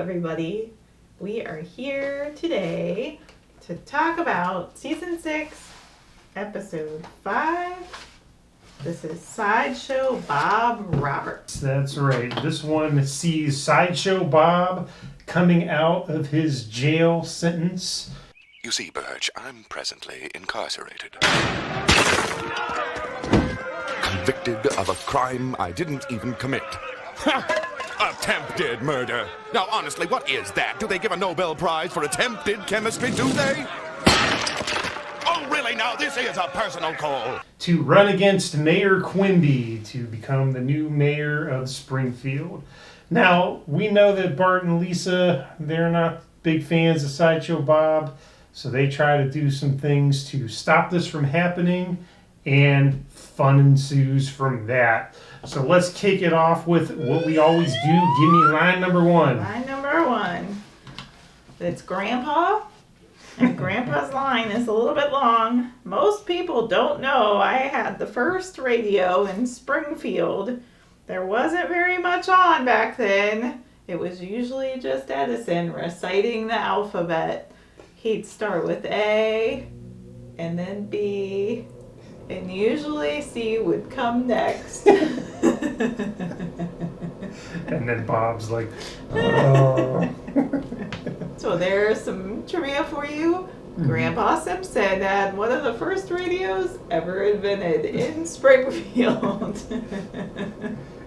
everybody. We are here today to talk about Season 6, Episode 5. This is Sideshow Bob Roberts. That's right. This one sees Sideshow Bob coming out of his jail sentence. You see, Birch, I'm presently incarcerated. Convicted of a crime I didn't even commit. Attempted murder. Now, honestly, what is that? Do they give a Nobel Prize for attempted chemistry, do they? Oh, really? Now, this is a personal call. To run against Mayor Quimby to become the new mayor of Springfield. Now, we know that Bart and Lisa, they're not big fans of Sideshow Bob, so they try to do some things to stop this from happening, and fun ensues from that. So let's kick it off with what we always do. Give me line number one. Line number one. It's Grandpa. And Grandpa's line is a little bit long. Most people don't know I had the first radio in Springfield. There wasn't very much on back then. It was usually just Edison reciting the alphabet. He'd start with A, and then B, and usually C would come next. And then Bob's like, oh. So there's some trivia for you. Grandpa Simpson had one of the first radios ever invented in Springfield.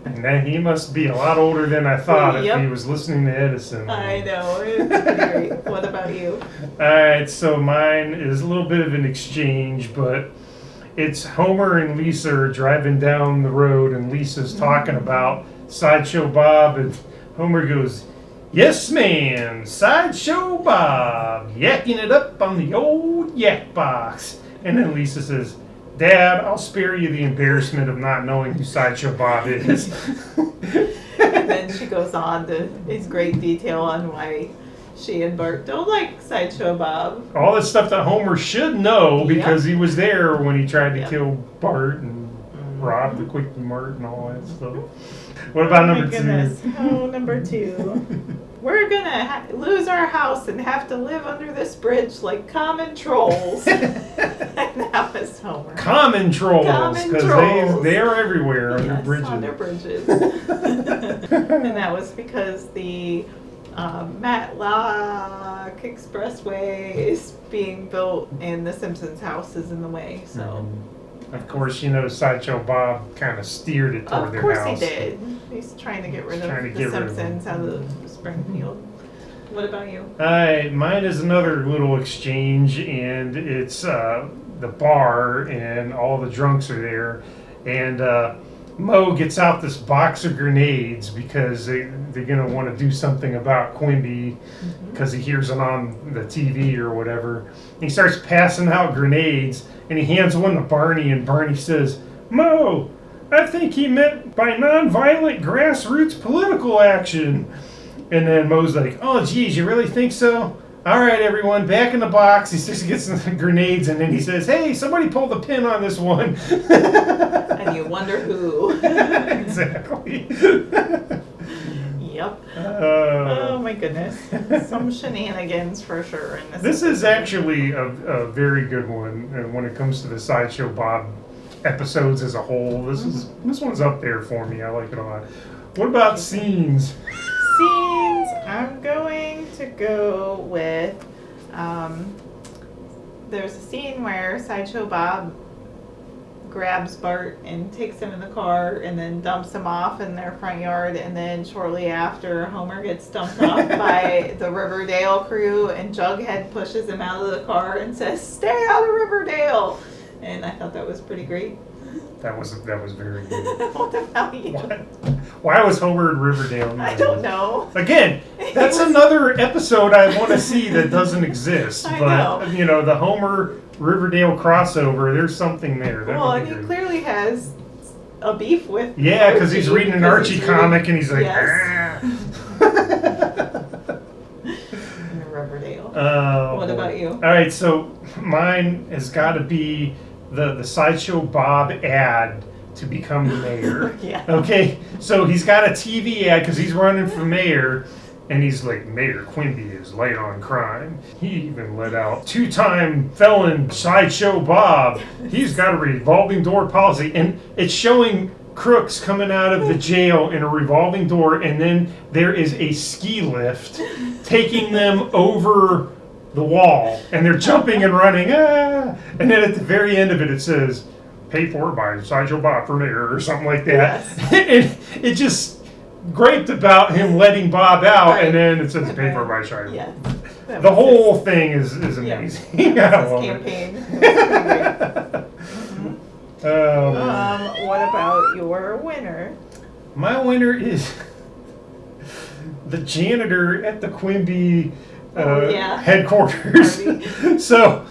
And then he must be a lot older than I thought Yep. if he was listening to Edison. I know, it's pretty great. What about you? Alright, so mine is a little bit of an exchange, but it's Homer and Lisa are driving down the road, and Lisa's talking about Sideshow Bob, and Homer goes, "Yes, ma'am, Sideshow Bob, yakking it up on the old yak box." And then Lisa says, "Dad, I'll spare you the embarrassment of not knowing who Sideshow Bob is." And then she goes on to his great detail on why she and Bart don't like Sideshow Bob. All this stuff that Homer should know because he was there when he tried to Yep. kill Bart and rob the Quickie Mart and all that stuff. What about number two? Oh, number two. We're gonna lose our house and have to live under this bridge like common trolls. And that was Homer. Common trolls, Common because trolls. they are everywhere under Yes, bridges. under bridges. And that was because the Matlock Expressway is being built and the Simpsons house is in the way. So, Of course, you know, Sideshow Bob kind of steered it toward of their course house. he did. He's trying to get rid of the Simpsons out of Springfield. What about you? Mine is another little exchange, and it's the bar, and all the drunks are there, and Mo gets out this box of grenades because they're going to want to do something about Quimby because he hears it on the TV or whatever. And he starts passing out grenades, and he hands one to Barney, and Barney says, "Mo, I think he meant by nonviolent grassroots political action." And then Mo's like, "Oh, geez, you really think so? All right, everyone, back in the box." He just gets the grenades, and then he says, "Hey, somebody pull the pin on this one." And you wonder who. Exactly. Yep. Oh my goodness. Some shenanigans for sure in this. This is actually a very good one when it comes to the Sideshow Bob episodes as a whole. This one's up there for me. I like it a lot. What about scenes? Scenes. I'm going to go with. There's a scene where Sideshow Bob grabs Bart and takes him in the car and then dumps him off in their front yard, and then shortly after Homer gets dumped off by the Riverdale crew, and Jughead pushes him out of the car and says, "Stay out of Riverdale." And I thought that was pretty great. That was very good. What about you? Why was Homer in Riverdale? I don't know. Again, that's another episode I want to see that doesn't exist. I But know. you know, the Homer Riverdale crossover, there's something there. That Well, would and be he good. clearly has a beef with Yeah, because he's reading an because Archie he's comic and he's like, Yes. in Riverdale. What about you? All right, so mine has got to be the Sideshow Bob ad to become the mayor. Yeah. Okay, so he's got a TV ad because he's running for mayor, And he's like, Mayor Quimby is light on crime. He even let out 2-time felon Sideshow Bob. He's got a revolving door policy. And it's showing crooks coming out of the jail in a revolving door. And then there is a ski lift taking them over the wall. And they're jumping and running. Ah! And then at the very end of it, it says, paid for by Sideshow Bob for mayor or something like that. Yes. And it just griped about him letting Bob out, right. And then it says paid for by Sideshow. Yeah. The whole thing is amazing. Yeah, his campaign. What about your winner? My winner is the janitor at the Quimby headquarters. So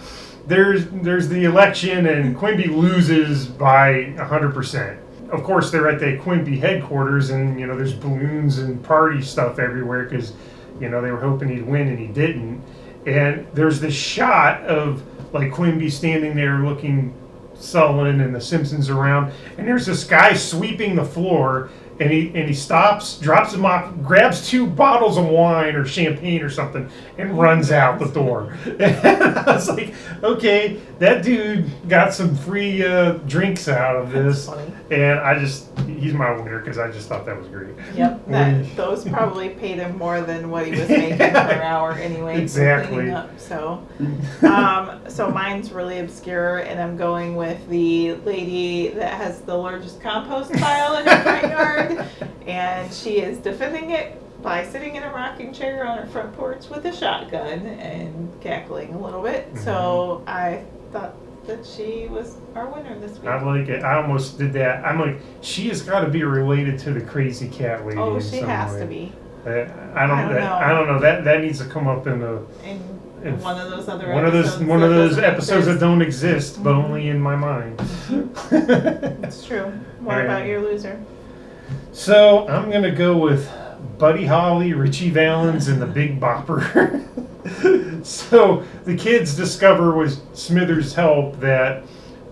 there's the election, and Quimby loses by 100%. Of course, they're at the Quimby headquarters, and there's balloons and party stuff everywhere because they were hoping he'd win and he didn't. And there's this shot of like Quimby standing there looking sullen, and the Simpsons around, and there's this guy sweeping the floor. And he stops, drops him off, grabs 2 bottles of wine or champagne or something, and runs out the door. And I was like, okay, that dude got some free drinks out of this. That's funny. And he's my winner because I just thought that was great. Yep, those probably paid him more than what he was making per hour anyway. Exactly. So mine's really obscure, and I'm going with the lady that has the largest compost pile in her front yard, and she is defending it by sitting in a rocking chair on her front porch with a shotgun and cackling a little bit. Mm-hmm. So I thought that she was our winner this week. I like it. I almost did that. I'm like, she has got to be related to the crazy cat lady. Oh, she has way. To be. I don't know. That needs to come up in one of those other one of those episodes that don't exist, but only in my mind. It's true. What about your loser? So I'm gonna go with Buddy Holly, Richie Valens, and the Big Bopper. So the kids discover with Smithers' help that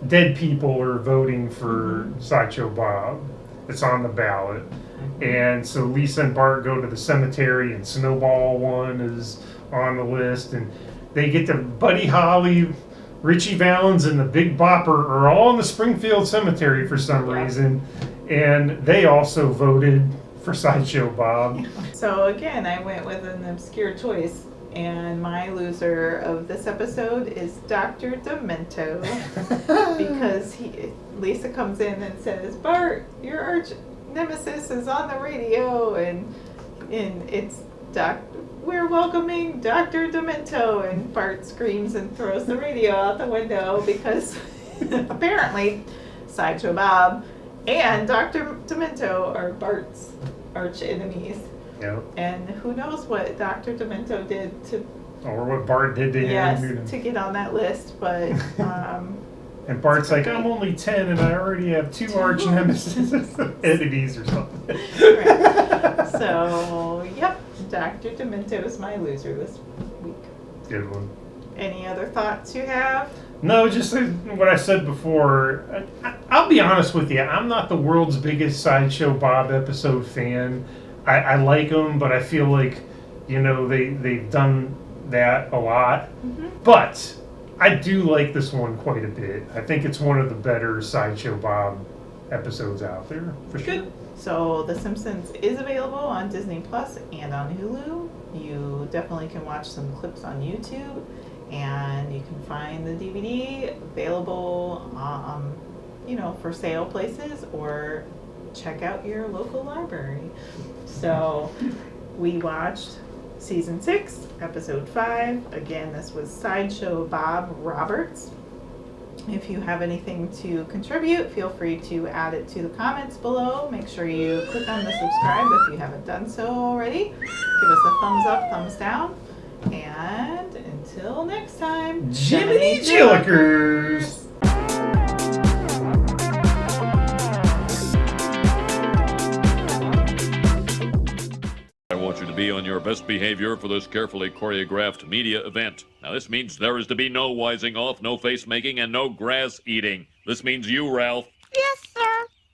dead people are voting for Sideshow Bob. It's on the ballot. And so Lisa and Bart go to the cemetery, and Snowball one is on the list, and they get to Buddy Holly, Richie Valens, and the Big Bopper are all in the Springfield Cemetery for some reason, and they also voted for Sideshow Bob. So again, I went with an obscure choice, and my loser of this episode is Dr. Demento, because Lisa comes in and says, Bart, your arch nemesis is on the radio, and it's we're welcoming Dr. Demento, and Bart screams and throws the radio out the window because apparently Sideshow Bob and Dr. Demento are Bart's arch enemies. Yep. And who knows what Dr. Demento did or what Bart did to him. Yes, to get on that list, but and Bart's like, I'm only 10 and I already have 2 arch nemesis enemies or something. Right. So, yep, Dr. Demento is my loser this week. Good one. Any other thoughts you have? No, just what I said before. I'll be honest with you. I'm not the world's biggest Sideshow Bob episode fan. I like them, but I feel like, they've done that a lot. Mm-hmm. But I do like this one quite a bit. I think it's one of the better Sideshow Bob episodes out there, for sure. Good. So, The Simpsons is available on Disney Plus and on Hulu. You definitely can watch some clips on YouTube, and you can find the DVD available, for sale places, or check out your local library. So, we watched Season 6, Episode 5. Again, this was Sideshow Bob Roberts. If you have anything to contribute, feel free to add it to the comments below. Make sure you click on the subscribe if you haven't done so already. Give us a thumbs up, thumbs down. And until next time, Jiminy Jillikers! I want you to be on your best behavior for this carefully choreographed media event. Now, this means there is to be no wising off, no face making, and no grass eating. This means you, Ralph. Yes, sir.